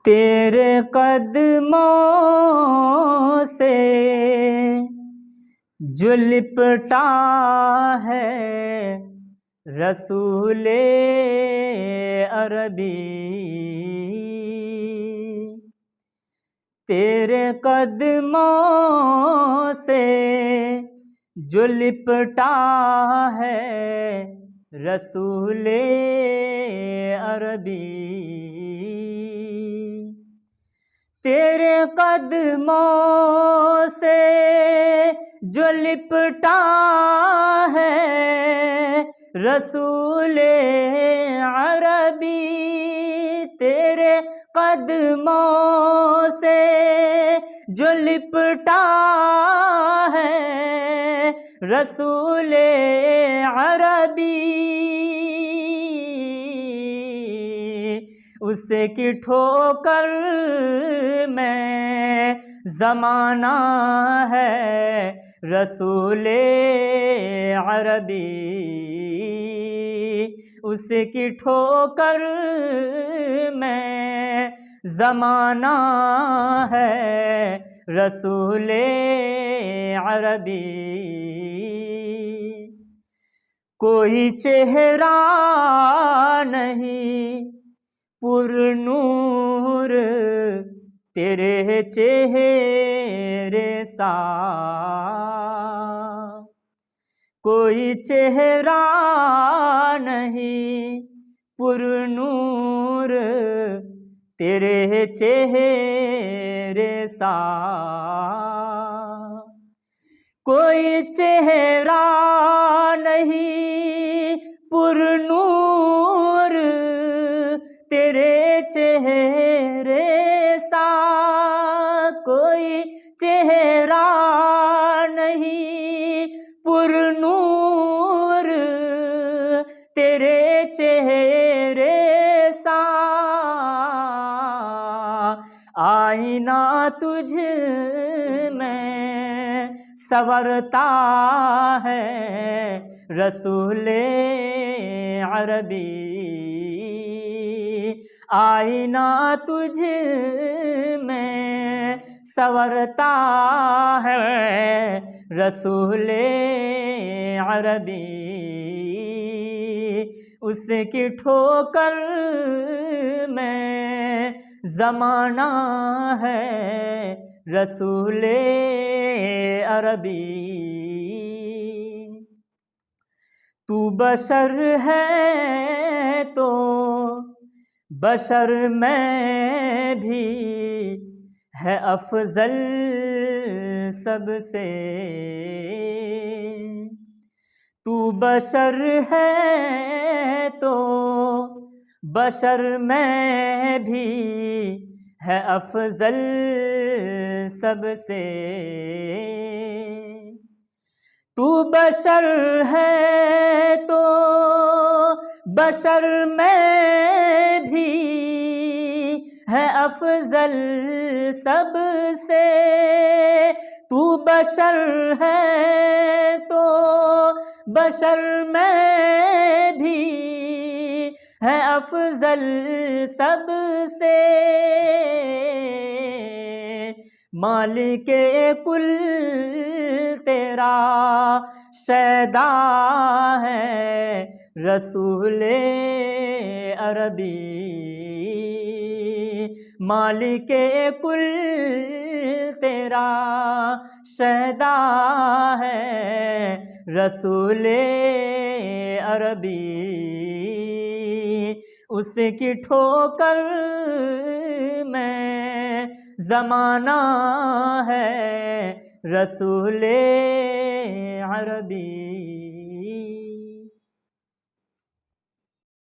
तेरे कदमों से जो लिपटा है रसूले अरबी, तेरे कदमों से जो लिपटा है रसूले अरबी, तेरे कदमों से जो लिपटा है रसूले अरबी, तेरे कदमों से जो लिपटा है रसूले अरबी, उसे की ठोकर में ज़माना है रसूले अरबी, उसे की ठोकर में ज़माना है रसूले अरबी। कोई चेहरा नहीं पुरनूर तेरे चेहरे सा, कोई चेहरा नहीं पुरनूर तेरे चेहरे सा, कोई चेहरा नहीं पुरनूर तेरे चेहरे सा, कोई चेहरा नहीं पुरनूर तेरे चेहरे सा, आईना तुझ में संवरता है रसूले अरबी, आईना तुझ में संवरता है रसूले अरबी, उसकी ठोकर में ज़माना है रसूले अरबी। तू बशर है तो बशर में भी है अफजल सबसे, तू बशर है तो बशर में भी है अफजल सबसे, तू बशर है तो बशर में भी है अफजल सबसे, तू बशर है तो बशर में भी है अफजल सबसे, मालिके कुल तेरा शैदा है रसूले अरबी, मालिके कुल तेरा शैदा है रसूले अरबी, उसकी ठोकर में ज़माना है रसूले अरबी।